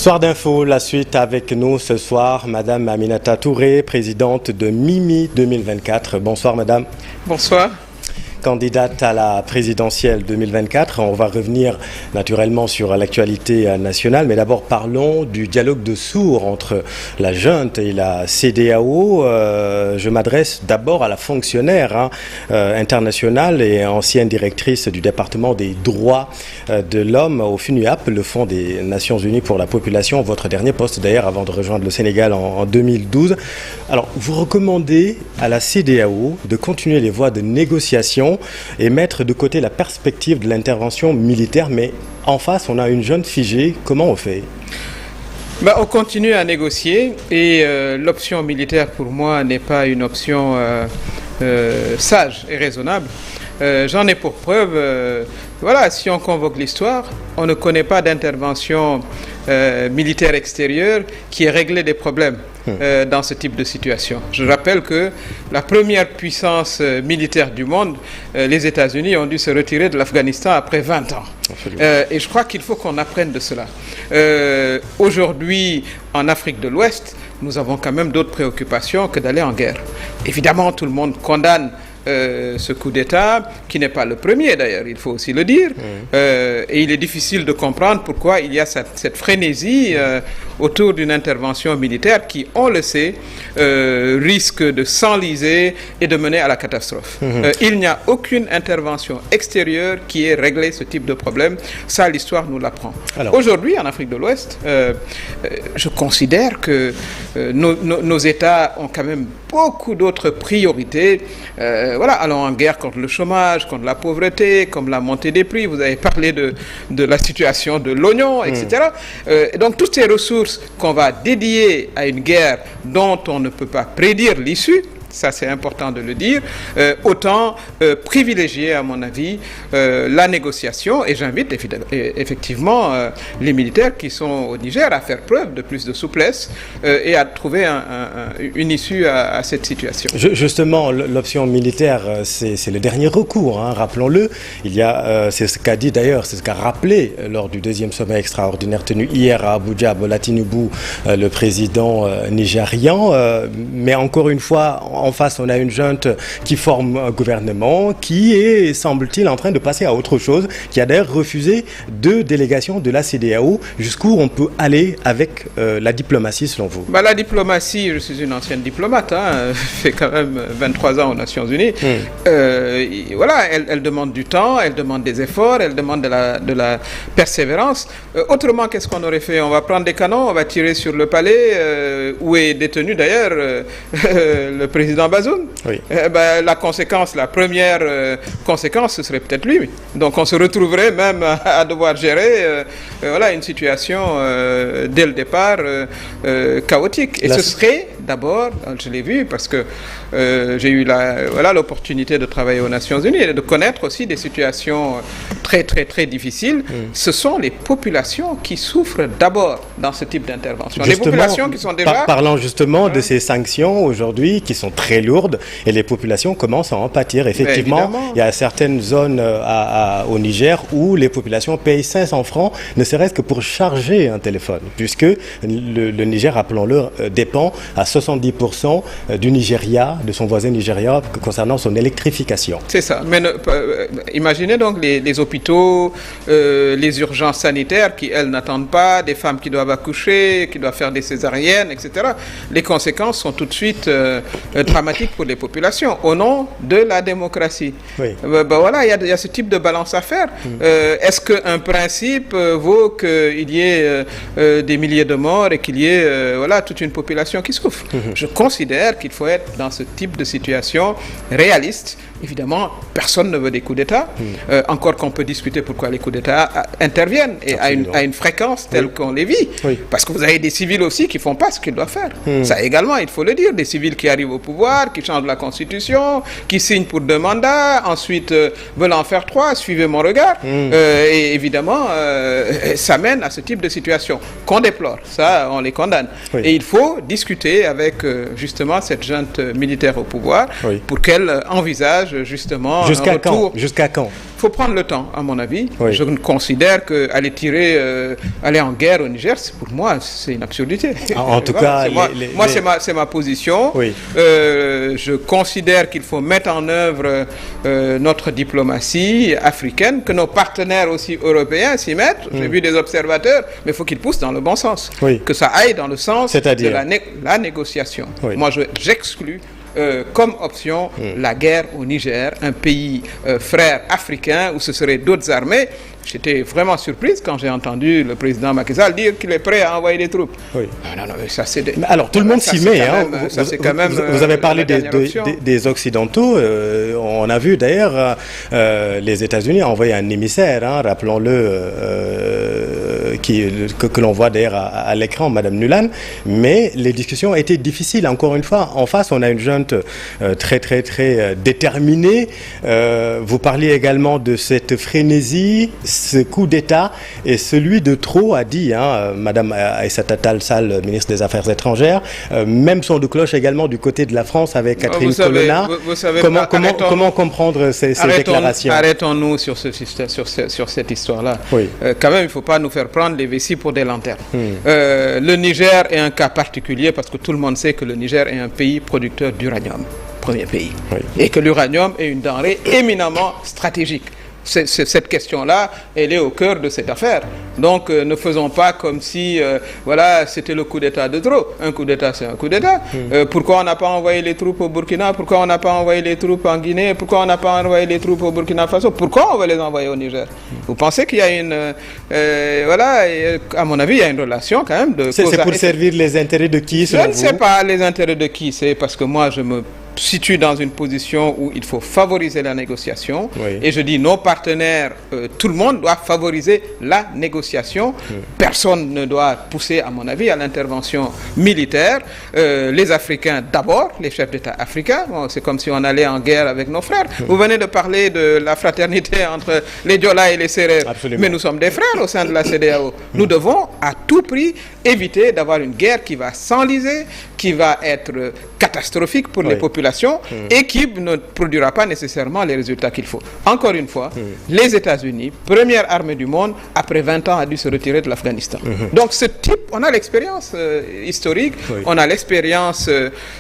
Soir d'info, la suite avec nous ce soir, Madame Aminata Touré, présidente de MIMI 2024. Bonsoir Madame. Bonsoir. Candidate à la présidentielle 2024. On va revenir naturellement sur l'actualité nationale, mais d'abord parlons du dialogue de sourds entre la junte et la CEDEAO. Je m'adresse d'abord à la fonctionnaire internationale et ancienne directrice du département des droits de l'homme au FUNUAP, le Fonds des Nations Unies pour la population, votre dernier poste d'ailleurs avant de rejoindre le Sénégal en 2012. Alors, vous recommandez à la CEDEAO de continuer les voies de négociation et mettre de côté la perspective de l'intervention militaire, mais en face, on a une junte figée. Comment on fait ? On continue à négocier et l'option militaire, pour moi, n'est pas une option sage et raisonnable. J'en ai pour preuve, si on convoque l'histoire, on ne connaît pas d'intervention militaire extérieure qui ait réglé des problèmes dans ce type de situation. Je rappelle que la première puissance militaire du monde, les États-Unis, ont dû se retirer de l'Afghanistan après 20 ans. Et je crois qu'il faut qu'on apprenne de cela. Aujourd'hui, en Afrique de l'Ouest, nous avons quand même d'autres préoccupations que d'aller en guerre. Évidemment, tout le monde condamne ce coup d'État, qui n'est pas le premier d'ailleurs, il faut aussi le dire. Et il est difficile de comprendre pourquoi il y a cette frénésie autour d'une intervention militaire qui, on le sait, risque de s'enliser et de mener à la catastrophe. Il n'y a aucune intervention extérieure qui ait réglé ce type de problème. Ça, l'histoire nous l'apprend. Aujourd'hui, en Afrique de l'Ouest, je considère que nos États ont quand même beaucoup d'autres priorités. Allons en guerre contre le chômage, contre la pauvreté, comme la montée des prix. Vous avez parlé de la situation de l'oignon, etc. Donc toutes ces ressources qu'on va dédier à une guerre dont on ne peut pas prédire l'issue, ça c'est important de le dire, autant privilégier à mon avis la négociation, et j'invite effectivement les militaires qui sont au Niger à faire preuve de plus de souplesse et à trouver une issue à cette situation. Justement, l'option militaire, c'est le dernier recours, rappelons-le. Il y a, c'est ce qu'a dit d'ailleurs, c'est ce qu'a rappelé lors du deuxième sommet extraordinaire tenu hier à Abuja, Bola Tinubu, le président nigérian. Mais encore une fois, en face, on a une junte qui forme un gouvernement qui est, semble-t-il, en train de passer à autre chose, qui a d'ailleurs refusé 2 délégations de la CEDEAO. Jusqu'où on peut aller avec la diplomatie, selon vous ? La diplomatie, je suis une ancienne diplomate, fait quand même 23 ans aux Nations Unies. Elle demande du temps, elle demande des efforts, elle demande de la persévérance. Autrement, qu'est-ce qu'on aurait fait ? On va prendre des canons, on va tirer sur le palais, où est détenu d'ailleurs le président Bazoum. La première conséquence, ce serait peut-être lui. Donc on se retrouverait même à devoir gérer une situation dès le départ chaotique. Et ce serait d'abord, je l'ai vu parce que j'ai eu l'opportunité de travailler aux Nations Unies et de connaître aussi des situations très très très difficiles. Ce sont les populations qui souffrent d'abord dans ce type d'intervention. Les populations qui sont déjà... Parlant justement de ces sanctions aujourd'hui qui sont très lourdes et les populations commencent à en pâtir. Effectivement, il y a certaines zones au Niger où les populations payent 500 francs, ne serait-ce que pour charger un téléphone, puisque le Niger, rappelons-le, dépend à 70% du Nigeria, de son voisin Nigeria, concernant son électrification. C'est ça. Mais imaginez donc les hôpitaux, les urgences sanitaires qui, elles, n'attendent pas, des femmes qui doivent accoucher, qui doivent faire des césariennes, etc. Les conséquences sont tout de suite dramatiques pour les populations, au nom de la démocratie. Il y a ce type de balance à faire. Est-ce qu'un principe vaut qu'il y ait des milliers de morts et qu'il y ait toute une population qui souffre ? Je considère qu'il faut être dans ce type de situation réaliste. Évidemment, personne ne veut des coups d'État. Encore qu'on peut discuter pourquoi les coups d'État interviennent et à une fréquence telle qu'on les vit. Parce que vous avez des civils aussi qui ne font pas ce qu'ils doivent faire. Ça également, il faut le dire. Des civils qui arrivent au pouvoir, qui changent la Constitution, qui signent pour 2 mandats, ensuite veulent en faire 3, suivez mon regard. Et évidemment, ça mène à ce type de situation qu'on déplore. Ça, on les condamne. Et il faut discuter avec avec justement cette junte militaire au pouvoir Oui. pour qu'elle envisage justement Jusqu'à un retour. Jusqu'à quand? Il faut prendre le temps, à mon avis. Oui. Je considère qu'aller aller en guerre au Niger, pour moi, c'est une absurdité. En tout cas, c'est ma position. Oui. Je considère qu'il faut mettre en œuvre notre diplomatie africaine, que nos partenaires aussi européens s'y mettent. J'ai vu des observateurs, mais il faut qu'ils poussent dans le bon sens. Oui. Que ça aille dans le sens C'est-à-dire de la négociation. Oui. Moi, j'exclus comme option la guerre au Niger, un pays frère africain où ce seraient d'autres armées. J'étais vraiment surprise quand j'ai entendu le président Macky Sall dire qu'il est prêt à envoyer des troupes. Oui. Non, mais ça c'est... Alors tout le monde s'y met. Vous avez parlé des Occidentaux. On a vu d'ailleurs les États-Unis envoyer un émissaire, rappelons-le, que l'on voit d'ailleurs à l'écran, Madame Nuland. Mais les discussions étaient difficiles. Encore une fois, en face, on a une junte très déterminée. Vous parliez également de cette frénésie, ce coup d'État, et celui de trop, a dit Madame Aïssata Tall Sall, ministre des Affaires étrangères. Même son de cloche également du côté de la France avec Catherine Colonna. Comment comprendre ces déclarations? Arrêtons-nous sur cette histoire-là. Oui. Quand même, il ne faut pas nous faire prendre les vessies pour des lanternes. Le Niger est un cas particulier parce que tout le monde sait que le Niger est un pays producteur d'uranium. Premier pays. Oui. Et que l'uranium est une denrée éminemment stratégique. Cette question-là, elle est au cœur de cette affaire. Donc, ne faisons pas comme si, c'était le coup d'État de trop. Un coup d'État, c'est un coup d'État. Pourquoi on n'a pas envoyé les troupes au Burkina? Pourquoi on n'a pas envoyé les troupes en Guinée? Pourquoi on n'a pas envoyé les troupes au Burkina Faso? Pourquoi on veut les envoyer au Niger? Vous pensez qu'il y a une... à mon avis, il y a une relation quand même de... C'est pour servir les intérêts de qui, selon vous? Je ne sais pas les intérêts de qui. C'est parce que moi, je me situe dans une position où il faut favoriser la négociation. Oui. Et je dis, nos partenaires, tout le monde doit favoriser la négociation. Personne ne doit pousser, à mon avis, à l'intervention militaire. Les Africains d'abord, les chefs d'État africains. Bon, c'est comme si on allait en guerre avec nos frères. Vous venez de parler de la fraternité entre les Diola et les Sérères. Absolument. Mais nous sommes des frères au sein de la CEDEAO. Nous devons à tout prix éviter d'avoir une guerre qui va s'enliser, qui va être catastrophique pour les populations et qui ne produira pas nécessairement les résultats qu'il faut. Encore une fois, les États-Unis, première armée du monde, après 20 ans, a dû se retirer de l'Afghanistan. Donc ce type, on a l'expérience historique, on a l'expérience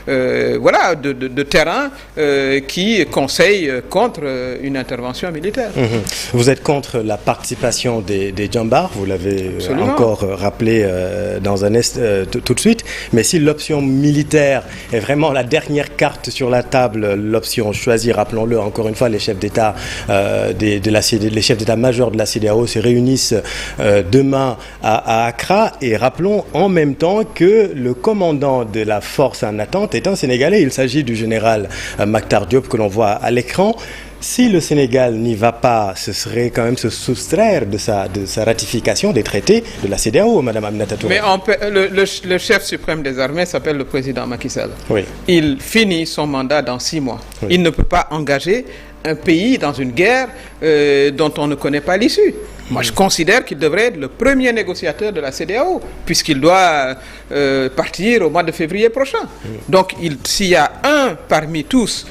de terrain qui conseille contre une intervention militaire. Vous êtes contre la participation des Djambars, vous l'avez encore rappelé dans un tout de suite, mais si l'option militaire est vraiment la dernière carte sur la table, l'option choisie, rappelons-le encore une fois, les chefs d'État les chefs d'État-major de la CEDEAO se réunissent demain à Accra, et rappelons en même temps que le commandant de la force en attente est un Sénégalais. Il s'agit du général Mactar Diop que l'on voit à l'écran. Si le Sénégal n'y va pas, ce serait quand même se soustraire de sa ratification des traités de la CEDEAO, Madame Aminata Touré. Mais le chef suprême des armées s'appelle le président Macky Sall. Oui. Il finit son mandat dans 6 mois. Oui. Il ne peut pas engager un pays dans une guerre dont on ne connaît pas l'issue. Moi, je considère qu'il devrait être le premier négociateur de la CEDEAO, puisqu'il doit partir au mois de février prochain. Donc, s'il y a un parmi tous,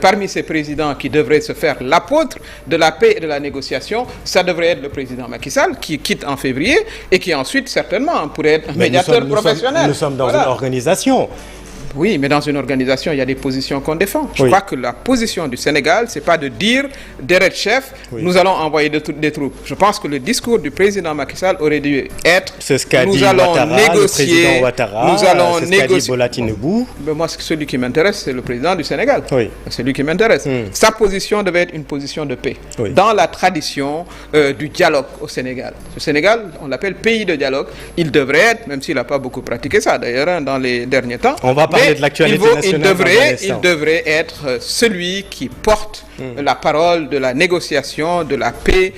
parmi ces présidents qui devrait se faire l'apôtre de la paix et de la négociation, ça devrait être le président Macky Sall, qui quitte en février et qui ensuite, certainement, pourrait être un médiateur professionnel. Nous sommes dans une organisation. Oui, mais dans une organisation, il y a des positions qu'on défend. Je crois que la position du Sénégal, c'est pas de dire, derrière chef, nous allons envoyer des troupes. Je pense que le discours du président Macky Sall aurait dû être, c'est ce qu'a dit Ouattara, le président Ouattara, c'est ce qu'a dit Bola Tinubu. Moi, celui qui m'intéresse, c'est le président du Sénégal. Oui. C'est lui qui m'intéresse. Sa position devait être une position de paix. Oui. Dans la tradition du dialogue au Sénégal. Le Sénégal, on l'appelle pays de dialogue. Il devrait être, même s'il n'a pas beaucoup pratiqué ça d'ailleurs dans les derniers temps. On va parler de l'actualité nationale. Il devrait être celui qui porte la parole de la négociation, de la paix,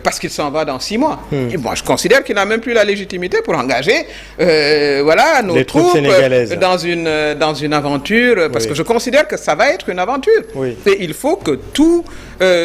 parce qu'il s'en va dans 6 mois. Et moi, je considère qu'il n'a même plus la légitimité pour engager nos troupes dans une aventure, parce que je considère que ça va être une aventure. Oui. Et il faut que tous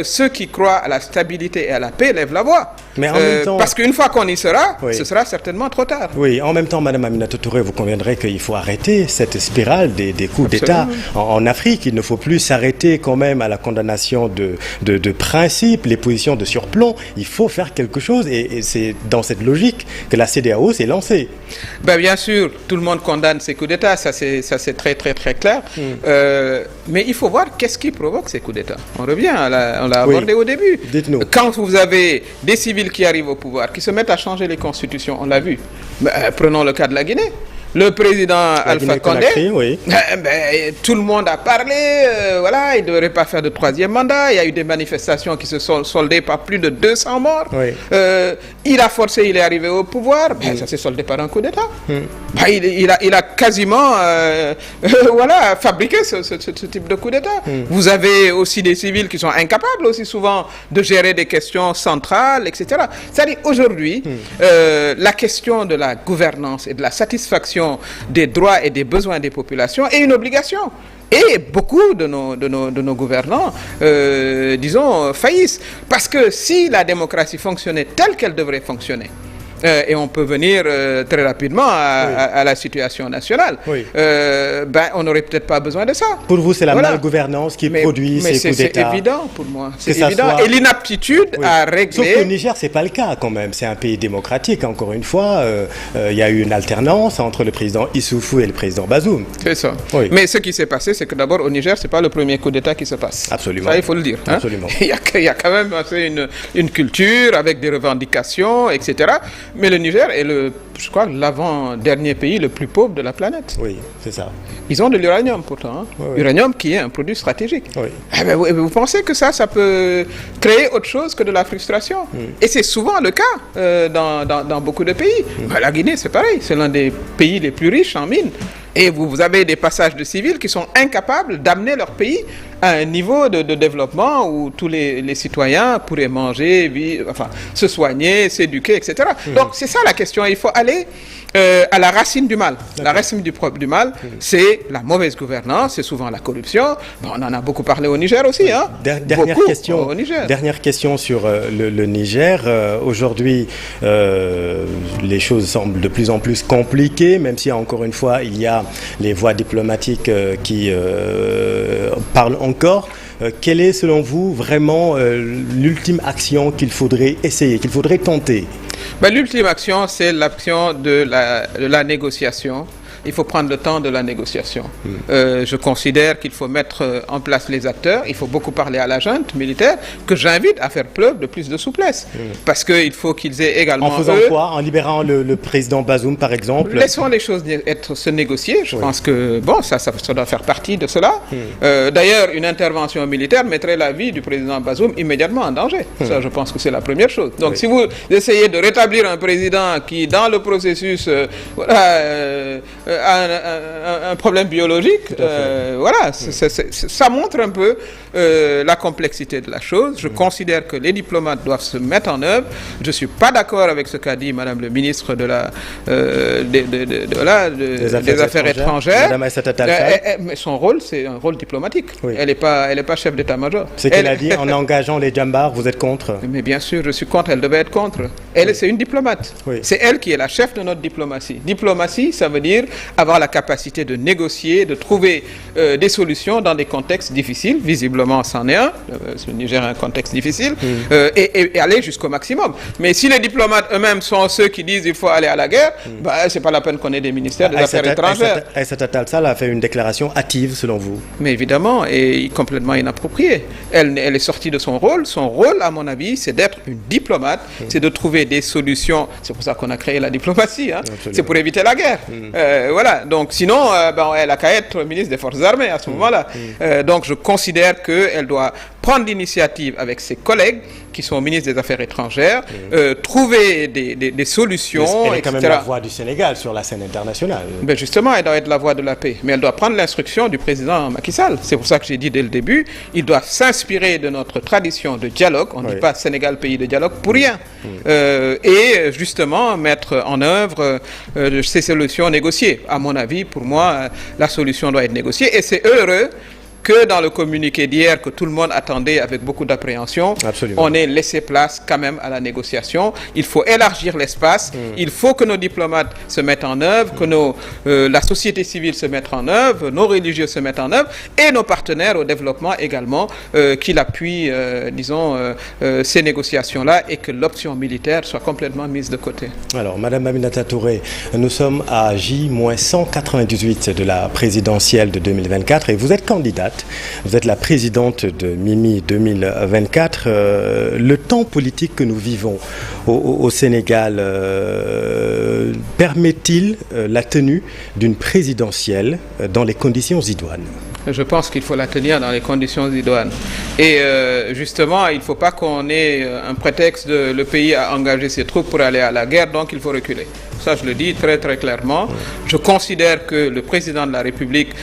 ceux qui croient à la stabilité et à la paix lèvent la voix. Mais en même temps... Parce qu'une fois qu'on y sera, ce sera certainement trop tard. Oui, en même temps, Madame Aminata Touré, vous conviendrez qu'il faut arrêter cette spirale des coups d'État en Afrique. Il ne faut plus s'arrêter quand même à la condamnation de principes, les positions de surplomb. Il faut faire quelque chose et c'est dans cette logique que la CEDEAO s'est lancée. Ben, bien sûr, tout le monde condamne ces coups d'État, ça c'est très très très clair. Mais il faut voir qu'est-ce qui provoque ces coups d'État. On revient, on l'a abordé au début. Dites-nous. Quand vous avez des civils qui arrivent au pouvoir, qui se mettent à changer les constitutions, on l'a vu. Prenons le cas de la Guinée. Le président Alpha Condé, tout le monde a parlé, voilà, il ne devrait pas faire de troisième mandat. Il y a eu des manifestations qui se sont soldées par plus de 200 morts. Il a forcé, il est arrivé au pouvoir, ça s'est soldé par un coup d'État. Il a quasiment voilà, fabriqué ce type de coup d'État. Vous avez aussi des civils qui sont incapables aussi souvent de gérer des questions centrales, etc. C'est-à-dire aujourd'hui, la question de la gouvernance et de la satisfaction des droits et des besoins des populations est une obligation. Et beaucoup de nos gouvernants, disons, faillissent. Parce que si la démocratie fonctionnait telle qu'elle devrait fonctionner, et on peut venir très rapidement à la situation nationale, on n'aurait peut-être pas besoin de ça. Pour vous, c'est la malgouvernance qui produit ces coups d'État. C'est évident pour moi. C'est évident. Et l'inaptitude à régler... Sauf qu'au Niger, ce n'est pas le cas quand même. C'est un pays démocratique, encore une fois. Il y a eu une alternance entre le président Issoufou et le président Bazoum. C'est ça. Mais ce qui s'est passé, c'est que d'abord, au Niger, ce n'est pas le premier coup d'État qui se passe. Absolument. Ça, il faut le dire. Hein? Absolument. Il y a quand même une culture avec des revendications, etc. Mais le Niger est je crois, l'avant-dernier pays le plus pauvre de la planète. Oui, c'est ça. Ils ont de l'uranium pourtant. Uranium qui est un produit stratégique. Vous pensez que ça peut créer autre chose que de la frustration? Et c'est souvent le cas dans beaucoup de pays. La Guinée, c'est pareil. C'est l'un des pays les plus riches en mines. Et vous avez des passages de civils qui sont incapables d'amener leur pays à un niveau de développement où tous les citoyens pourraient manger, vivre, enfin, se soigner, s'éduquer, etc. Donc c'est ça la question. Il faut aller à la racine du mal. La racine du mal, c'est la mauvaise gouvernance, c'est souvent la corruption. On en a beaucoup parlé au Niger aussi. Hein. Dernière question sur le Niger. Aujourd'hui, les choses semblent de plus en plus compliquées, même si encore une fois, il y a les voies diplomatiques qui parlent encore. Quelle est selon vous vraiment l'ultime action qu'il faudrait essayer, qu'il faudrait tenter? L'ultime action, c'est l'action de la négociation. Il faut prendre le temps de la négociation. Je considère qu'il faut mettre en place les acteurs. Il faut beaucoup parler à la junte militaire, que j'invite à faire preuve de plus de souplesse. Parce qu'il faut qu'ils aient également... En faisant quoi? En libérant le président Bazoum, par exemple? Laissons les choses se négocier. Je pense que ça doit faire partie de cela. D'ailleurs, une intervention militaire mettrait la vie du président Bazoum immédiatement en danger. Ça, je pense que c'est la première chose. Donc, si vous essayez de rétablir un président qui, dans le processus... un problème biologique, ça montre un peu la complexité de la chose. Je considère que les diplomates doivent se mettre en œuvre. Je ne suis pas d'accord avec ce qu'a dit Madame le ministre des Affaires étrangères. Madame Aïssata Tall Sall. Mais son rôle, c'est un rôle diplomatique. Elle n'est pas chef d'état-major. Ce qu'elle a dit en engageant les djambars, vous êtes contre? Mais bien sûr, je suis contre. Elle devait être contre. C'est une diplomate. C'est elle qui est la chef de notre diplomatie. Diplomatie, ça veut dire avoir la capacité de négocier, de trouver des solutions dans des contextes difficiles. Visiblement, c'en est un. Le Niger est un contexte difficile. Et aller jusqu'au maximum. Mais si les diplomates eux-mêmes sont ceux qui disent qu'il faut aller à la guerre, c'est pas la peine qu'on ait des ministères des Affaires étrangères. Aïssata Tall Sall a fait une déclaration hâtive, selon vous? Mais évidemment, et complètement inappropriée. Elle est sortie de son rôle. Son rôle, à mon avis, c'est d'être une diplomate, c'est de trouver des solutions. C'est pour ça qu'on a créé la diplomatie. Hein. C'est pour éviter la guerre. Voilà. Donc, sinon, elle n'a qu'à être ministre des Forces armées à ce moment-là. Donc, je considère qu'elle doit prendre l'initiative avec ses collègues qui sont ministres des Affaires étrangères, trouver des solutions, elle est quand même la voix du Sénégal sur la scène internationale. Justement, elle doit être la voix de la paix. Mais elle doit prendre l'instruction du président Macky Sall. C'est pour ça que j'ai dit dès le début, il doit s'inspirer de notre tradition de dialogue. On ne dit pas Sénégal, pays de dialogue, pour rien. Et justement, mettre en œuvre ces solutions négociées. À mon avis, pour moi, la solution doit être négociée. Et c'est heureux que dans le communiqué d'hier que tout le monde attendait avec beaucoup d'appréhension, on ait laissé place quand même à la négociation. Il faut élargir l'espace, il faut que nos diplomates se mettent en œuvre, que la société civile se mette en œuvre, nos religieux se mettent en œuvre et nos partenaires au développement également qu'il appuie, ces négociations-là et que l'option militaire soit complètement mise de côté. Alors, Madame Aminata Touré, nous sommes à J-198 de la présidentielle de 2024 et vous êtes candidate, vous êtes la présidente de Mimi 2024. Le temps politique que nous vivons au Sénégal permet-il la tenue d'une présidentielle dans les conditions idoines ? Je pense qu'il faut la tenir dans les conditions idoines. Et justement, il ne faut pas qu'on ait un prétexte de le pays a engagé ses troupes pour aller à la guerre, donc il faut reculer. Ça, je le dis très très clairement. Je considère que le président de la République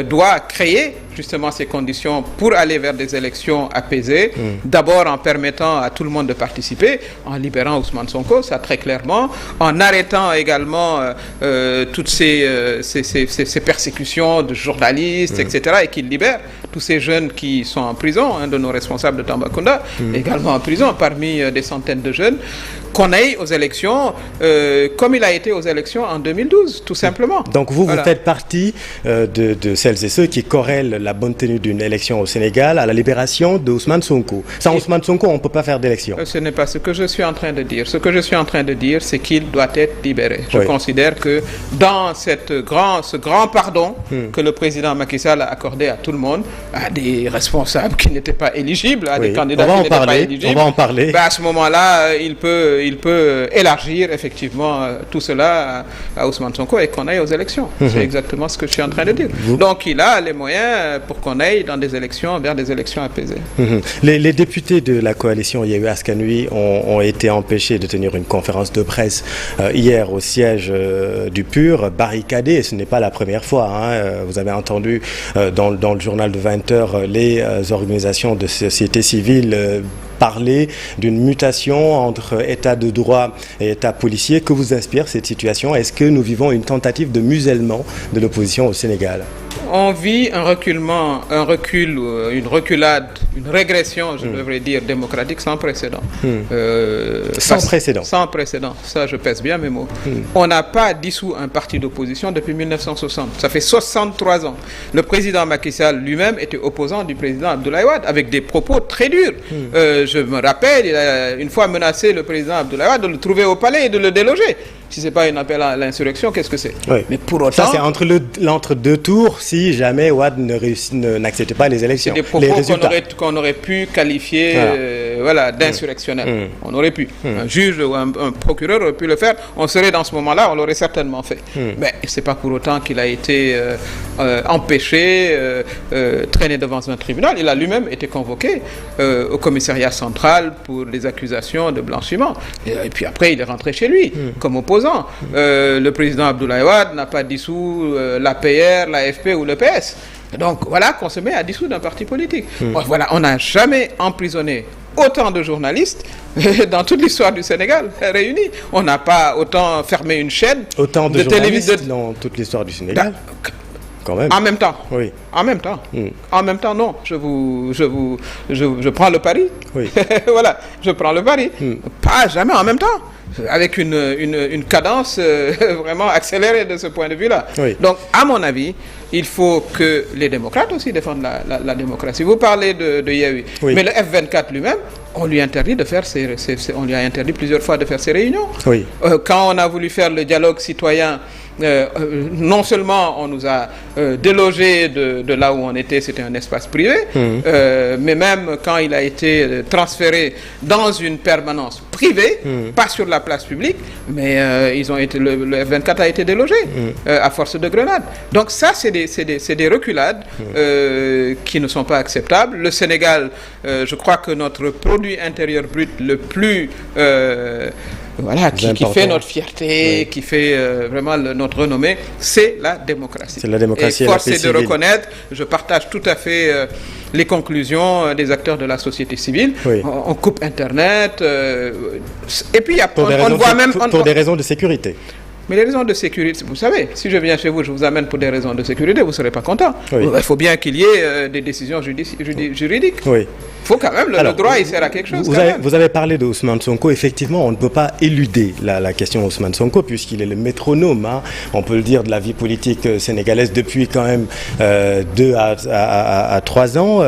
doit créer justement ces conditions pour aller vers des élections apaisées. D'abord en permettant à tout le monde de participer, en libérant Ousmane Sonko, ça très clairement, en arrêtant également toutes ces persécutions de journalistes, etc., et qu'il libère tous ces jeunes qui sont en prison, de nos responsables de Tambacounda, également en prison, parmi des centaines de jeunes, qu'on aille aux élections comme il a été aux élections en 2012, tout simplement. Donc vous faites partie de celles et ceux qui corrèlent la bonne tenue d'une élection au Sénégal à la libération d'Ousmane Sonko. Sans Ousmane Sonko, on ne peut pas faire d'élection. Ce n'est pas ce que je suis en train de dire. Ce que je suis en train de dire, c'est qu'il doit être libéré. Je considère que dans ce grand pardon que le président Macky Sall a accordé à tout le monde, à des responsables qui n'étaient pas éligibles, à des candidats qui n'étaient pas éligibles, on va en parler. À ce moment-là, il peut élargir effectivement tout cela à Ousmane Sonko et qu'on aille aux élections. C'est exactement ce que je suis en train de dire. Donc il a les moyens pour qu'on aille dans des élections, vers des élections apaisées. Les députés de la coalition Yewwi Askan Wi ont été empêchés de tenir une conférence de presse hier au siège du PUR, barricadés, et ce n'est pas la première fois. Vous avez entendu dans le journal de 20h les organisations de société civile parler d'une mutation entre état de droit et état policier. Que vous inspire cette situation? Est-ce que nous vivons une tentative de musellement de l'opposition au Sénégal? On vit un recul, une reculade, une régression, je devrais dire, démocratique sans précédent. Sans précédent. Sans précédent. Ça, je pèse bien mes mots. On n'a pas dissous un parti d'opposition depuis 1960. Ça fait 63 ans. Le président Macky Sall lui-même était opposant du président Abdoulaye Wade avec des propos très durs. Je me rappelle, il a une fois menacé le président Abdoulaye Wade de le trouver au palais et de le déloger. Si ce n'est pas un appel à l'insurrection, qu'est-ce que c'est? Mais pour autant... Ça, c'est entre deux tours, si jamais Wade n'acceptait pas les élections. C'est des propos qu'on aurait pu qualifier d'insurrectionnels. On aurait pu. Un juge ou un procureur aurait pu le faire. On serait dans ce moment-là, on l'aurait certainement fait. Mais ce n'est pas pour autant qu'il a été empêché, traîné devant un tribunal. Il a lui-même été convoqué au commissariat central pour des accusations de blanchiment. Et puis après, il est rentré chez lui, comme opposant. Le président Abdoulaye Wade n'a pas dissous l'APR, l'AFP ou le PS. Donc voilà qu'on se met à dissoudre un parti politique. Voilà, on n'a jamais emprisonné autant de journalistes dans toute l'histoire du Sénégal réunis. On n'a pas autant fermé une chaîne autant de journalistes dans toute l'histoire du Sénégal. Quand même. En même temps. Oui. En même temps. En même temps, non. Je prends le pari. Oui. Voilà, je prends le pari. Pas jamais en même temps. Avec une cadence vraiment accélérée de ce point de vue-là. Oui. Donc, à mon avis, il faut que les démocrates aussi défendent la démocratie. Vous parlez de Yewwi, mais le F24 lui-même, on lui interdit de faire on lui a interdit plusieurs fois de faire ses réunions. Oui. Quand on a voulu faire le dialogue citoyen, non seulement on nous a délogés de là où on était, c'était un espace privé, mais même quand il a été transféré dans une permanence privée, pas sur la place publique, mais le F24 a été délogé à force de grenades. Donc ça, c'est des reculades qui ne sont pas acceptables. Le Sénégal, je crois que notre produit intérieur brut le plus... qui fait notre fierté, qui fait vraiment notre renommée, c'est la démocratie. C'est la démocratie et force est de reconnaître, je partage tout à fait les conclusions des acteurs de la société civile. Oui. On coupe Internet, et puis pour des raisons de sécurité. Mais les raisons de sécurité, vous savez, si je viens chez vous, je vous amène pour des raisons de sécurité, vous ne serez pas content. Oui. Il faut bien qu'il y ait des décisions juridiques. Oui. Il faut quand même, le droit, il sert à quelque chose. Vous avez parlé de Ousmane Sonko. Effectivement, on ne peut pas éluder la question Ousmane Sonko, puisqu'il est le métronome, hein, on peut le dire, de la vie politique sénégalaise depuis quand même 2 à 3 ans.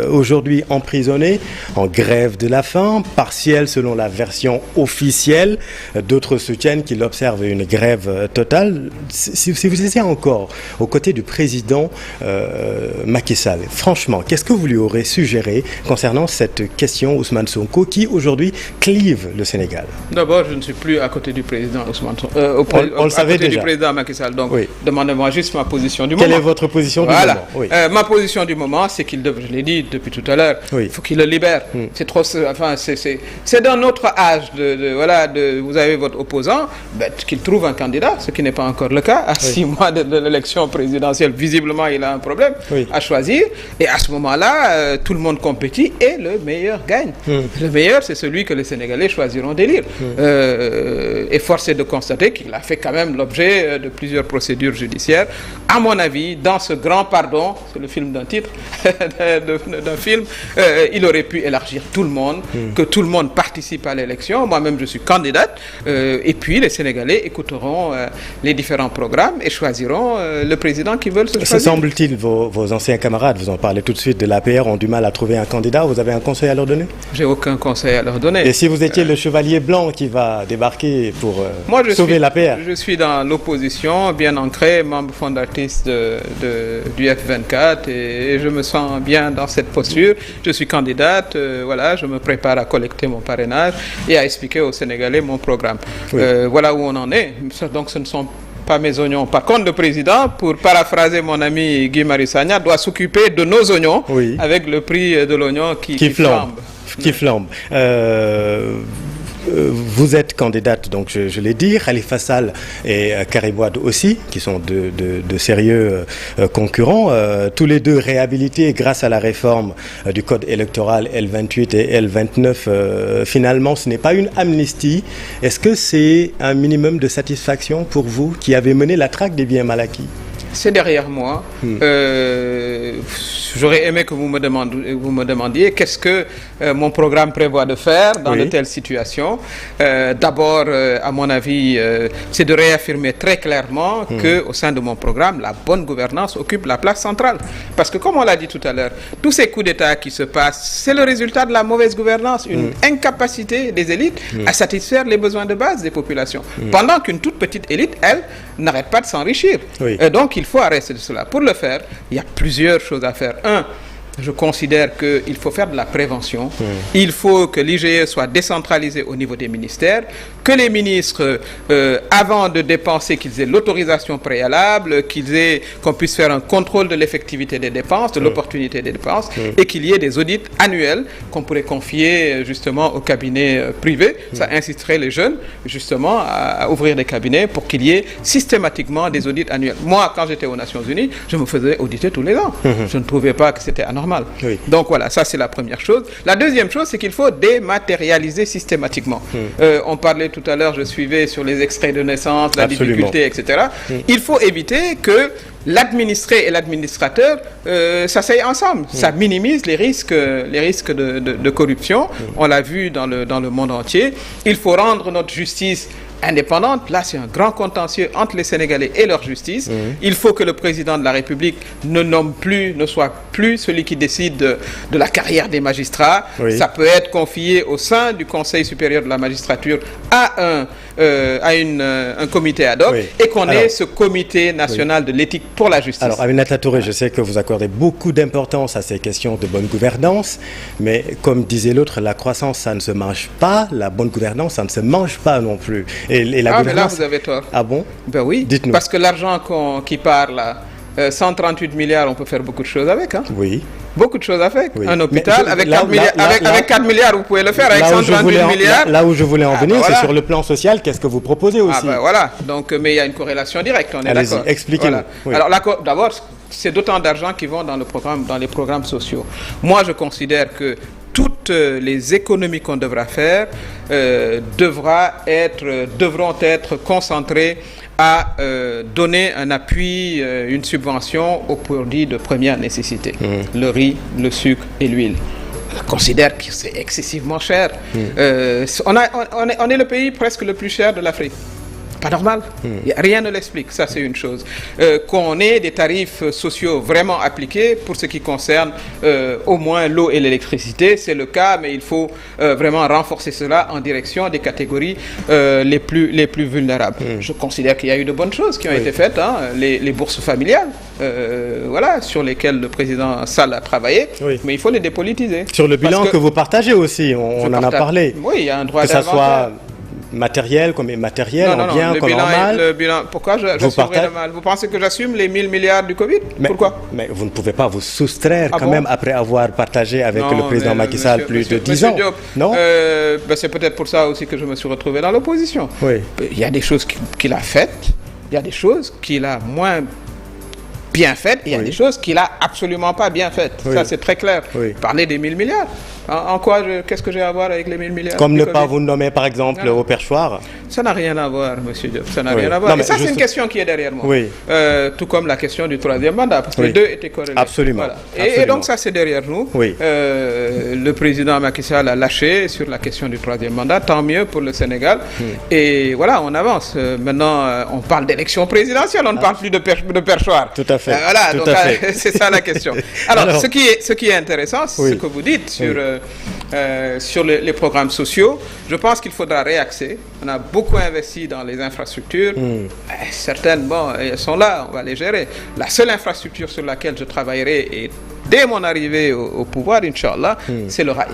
Aujourd'hui emprisonné, en grève de la faim, partielle selon la version officielle. D'autres soutiennent qu'il observe une grève totale. Si vous étiez encore aux côtés du président Macky Sall, franchement, qu'est-ce que vous lui aurez suggéré concernant cette question Ousmane Sonko qui aujourd'hui clive le Sénégal? D'abord, je ne suis plus à côté du président Ousmane Sonko. On le savait déjà. Du président Macky Sall. Donc, oui. Demandez-moi juste ma position du moment. Quelle est votre position du moment? Oui. Ma position du moment, c'est qu'il devrait, je l'ai dit depuis tout à l'heure, il faut qu'il le libère. C'est trop, enfin, c'est d'un autre âge. Vous avez votre opposant, qu'il trouve un candidat, ce qui n'est pas encore le cas. À 6 mois de l'élection présidentielle, visiblement, il a un problème à choisir. Et à ce moment-là, tout le monde compétit et le meilleur gagne. Le meilleur, c'est celui que les Sénégalais choisiront d'élire. Et force est de constater qu'il a fait quand même l'objet de plusieurs procédures judiciaires. À mon avis, dans ce grand pardon, c'est le film d'un titre, d'un film, il aurait pu élargir tout le monde, que tout le monde participe à l'élection. Moi-même, je suis candidate. Et puis, les Sénégalais écouteront les différents programmes et choisiront le président qu'ils veulent se choisir. Se semble-t-il, vos anciens camarades, vous en parlez tout de suite, de l'APR, ont du mal à trouver un candidat. Vous avez un conseil à leur donner? J'ai aucun conseil à leur donner. Et si vous étiez le chevalier blanc qui va débarquer pour sauver l'APR? Je suis dans l'opposition, bien ancré, membre fondatrice du F24 et je me sens bien dans cette posture. Je suis candidate, je me prépare à collecter mon parrainage et à expliquer aux Sénégalais mon programme. Voilà où on en est. Donc ce ne sont pas mes oignons. Par contre, le président, pour paraphraser mon ami Guy Marissagna, doit s'occuper de nos oignons avec le prix de l'oignon qui flambe. Qui flambe. Vous êtes candidate, donc je l'ai dit, Khalifa Sall et Karim Wade aussi, qui sont de sérieux concurrents, tous les deux réhabilités grâce à la réforme du code électoral L28 et L29. Finalement, ce n'est pas une amnistie. Est-ce que c'est un minimum de satisfaction pour vous qui avez mené la traque des biens mal acquis? C'est derrière moi. J'aurais aimé que vous me demandiez qu'est-ce que mon programme prévoit de faire dans de telles situations. D'abord, à mon avis, c'est de réaffirmer très clairement qu'au sein de mon programme, la bonne gouvernance occupe la place centrale. Parce que comme on l'a dit tout à l'heure, tous ces coups d'État qui se passent, c'est le résultat de la mauvaise gouvernance, une incapacité des élites à satisfaire les besoins de base des populations. Pendant qu'une toute petite élite, elle, n'arrête pas de s'enrichir. Donc, il faut arrêter cela. Pour le faire, il y a plusieurs choses à faire. Un, je considère qu'il faut faire de la prévention. Il faut que l'IGE soit décentralisé au niveau des ministères, que les ministres, avant de dépenser, qu'ils aient l'autorisation préalable, qu'on puisse faire un contrôle de l'effectivité des dépenses, de l'opportunité des dépenses, et qu'il y ait des audits annuels qu'on pourrait confier justement aux cabinets privés. Ça inciterait les jeunes justement à ouvrir des cabinets pour qu'il y ait systématiquement des audits annuels. Moi, quand j'étais aux Nations Unies, je me faisais auditer tous les ans. Je ne trouvais pas que c'était anormal. Donc voilà, ça c'est la première chose. La deuxième chose, c'est qu'il faut dématérialiser systématiquement. On parlait tout à l'heure, je suivais sur les extraits de naissance, la difficulté, etc. Il faut éviter que l'administré et l'administrateur s'asseyent ensemble. Ça minimise les risques de corruption. On l'a vu dans le monde entier. Il faut rendre notre justice indépendante. Là, c'est un grand contentieux entre les Sénégalais et leur justice. Il faut que le président de la République ne soit plus celui qui décide de la carrière des magistrats. Ça peut être confié au sein du Conseil supérieur de la magistrature à un comité ad hoc et qu'on ait ce comité national de l'éthique pour la justice. Alors, Aminata Touré, je sais que vous accordez beaucoup d'importance à ces questions de bonne gouvernance, mais comme disait l'autre, la croissance, ça ne se mange pas, la bonne gouvernance, ça ne se mange pas non plus. Et la gouvernance... mais là, vous avez tort. Ah bon? Ben oui, dites-nous. Parce que l'argent qui part là, 138 milliards, on peut faire beaucoup de choses avec. Hein? Oui. Beaucoup de choses à faire. Un hôpital, avec 4 milliards, vous pouvez le faire. Avec 138 milliards. Là où je voulais en venir, c'est sur le plan social. Qu'est-ce que vous proposez aussi? Voilà. Donc, mais il y a une corrélation directe, on est d'accord. Expliquez-nous. Voilà. Alors, d'abord, c'est d'autant d'argent qui vont dans les programmes sociaux. Moi, je considère que toutes les économies qu'on devra faire devront être concentrées à donner un appui, une subvention aux produits de première nécessité. Le riz, le sucre et l'huile. Je considère que c'est excessivement cher. On est le pays presque le plus cher de l'Afrique. Pas normal. Rien ne l'explique. Ça, c'est une chose. Qu'on ait des tarifs sociaux vraiment appliqués pour ce qui concerne au moins l'eau et l'électricité, c'est le cas, mais il faut vraiment renforcer cela en direction des catégories les plus vulnérables. Je considère qu'il y a eu de bonnes choses qui ont été faites, hein, les bourses familiales, voilà, sur lesquelles le président Sall a travaillé, mais il faut les dépolitiser. Sur le bilan que vous partagez aussi, on en a parlé. Oui, il y a un droit d'inventaire. Que ça soit matériel comme immatériel, en bien comme en mal. Le bilan, pourquoi j'assumerais le mal? Vous pensez que j'assume les 1000 milliards du Covid? Pourquoi? Mais vous ne pouvez pas vous soustraire quand même après avoir partagé avec le président Macky Sall plus de 10 ans. Diop, non, c'est peut-être pour ça aussi que je me suis retrouvé dans l'opposition. Il y a des choses qu'il a faites, il y a des choses qu'il a moins bien faites, il y a des choses qu'il a absolument pas bien faites. Ça, c'est très clair. Parler des 1000 milliards. En quoi, qu'est-ce que j'ai à voir avec les 1000 milliards? Comme ne pas vous nommer, par exemple, au perchoir. Ça n'a rien à voir, monsieur Diop. Ça n'a rien à voir. Non, et ça, c'est une question qui est derrière moi. Tout comme la question du troisième mandat, parce que les deux étaient corrélés. Absolument. Voilà. Et donc, ça, c'est derrière nous. Le président Macky Sall a lâché sur la question du troisième mandat. Tant mieux pour le Sénégal. Et voilà, on avance. Maintenant, on parle d'élection présidentielle. On ne parle plus de perchoir. Tout à fait. Voilà, donc c'est ça la question. Alors, ce qui est intéressant, c'est ce que vous dites sur les programmes sociaux. Je pense qu'il faudra réaxer. On a beaucoup investi dans les infrastructures. Certaines, elles sont là, on va les gérer. La seule infrastructure sur laquelle je travaillerai, et dès mon arrivée au pouvoir, Inch'Allah, c'est le rail.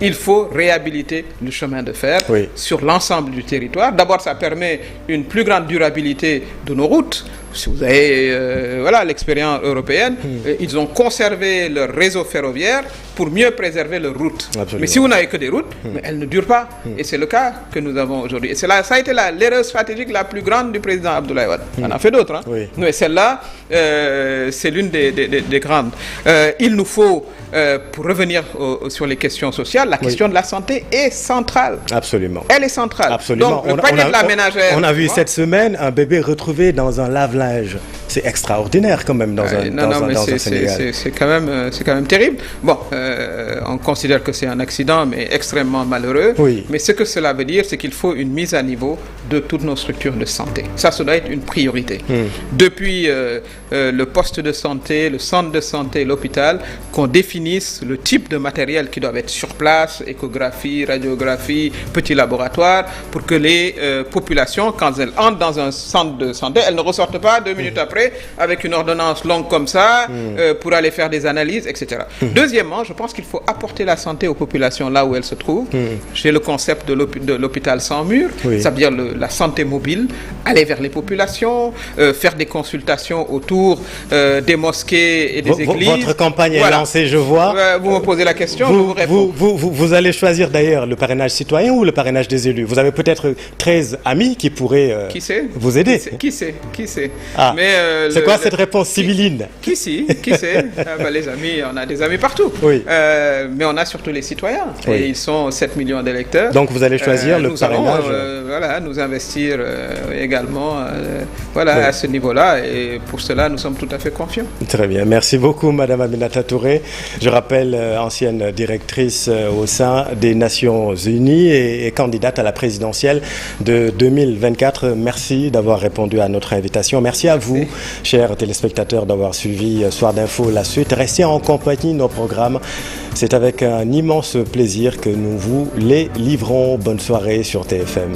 Il faut réhabiliter le chemin de fer sur l'ensemble du territoire. D'abord, ça permet une plus grande durabilité de nos routes. Si vous avez l'expérience européenne, ils ont conservé leur réseau ferroviaire pour mieux préserver leurs routes. Absolument. Mais si vous n'avez que des routes, mais elles ne durent pas. Et c'est le cas que nous avons aujourd'hui. Et ça a été l'erreur stratégique la plus grande du président Abdoulaye Wade. On en a fait d'autres. Mais celle-là, c'est l'une des grandes. Il nous faut, pour revenir sur les questions sociales, la question de la santé est centrale. Absolument. Elle est centrale. Absolument. Donc, le panier de la ménagère. On a vu cette semaine un bébé retrouvé dans un lave-linge. C'est extraordinaire quand même dans un Sénégal. C'est quand même terrible. Bon, on considère que c'est un accident, mais extrêmement malheureux. Mais ce que cela veut dire, c'est qu'il faut une mise à niveau de toutes nos structures de santé. Ça doit être une priorité. Depuis le poste de santé, le centre de santé, l'hôpital, qu'on définisse le type de matériel qui doit être sur place, échographie, radiographie, petit laboratoire, pour que les populations, quand elles entrent dans un centre de santé, elles ne ressortent pas 2 minutes après avec une ordonnance longue comme ça pour aller faire des analyses, etc. Deuxièmement, je pense qu'il faut apporter la santé aux populations là où elles se trouvent. J'ai le concept de l'hôpital sans mur, ça veut dire la santé mobile, aller vers les populations, faire des consultations autour des mosquées et des églises. Votre campagne est lancée, je vois. Vous me posez la question, je vous réponds. Vous allez choisir d'ailleurs le parrainage citoyen ou le parrainage des élus? Vous avez peut-être 13 amis qui pourraient vous aider. Qui sait c'est quoi cette réponse sibylline? Qui sait les amis, on a des amis partout. Mais on a surtout les citoyens. Et ils sont 7 millions d'électeurs. Donc vous allez choisir le parrainage. Nous investir également à ce niveau-là. Et pour cela, nous sommes tout à fait confiants. Très bien. Merci beaucoup, Madame Aminata Touré. Je rappelle, ancienne directrice au sein des Nations Unies et candidate à la présidentielle de 2024. Merci d'avoir répondu à notre invitation. Merci à vous, chers téléspectateurs, d'avoir suivi Soir d'Info la suite. Restez en compagnie de nos programmes. C'est avec un immense plaisir que nous vous les livrons. Bonne soirée sur TFM.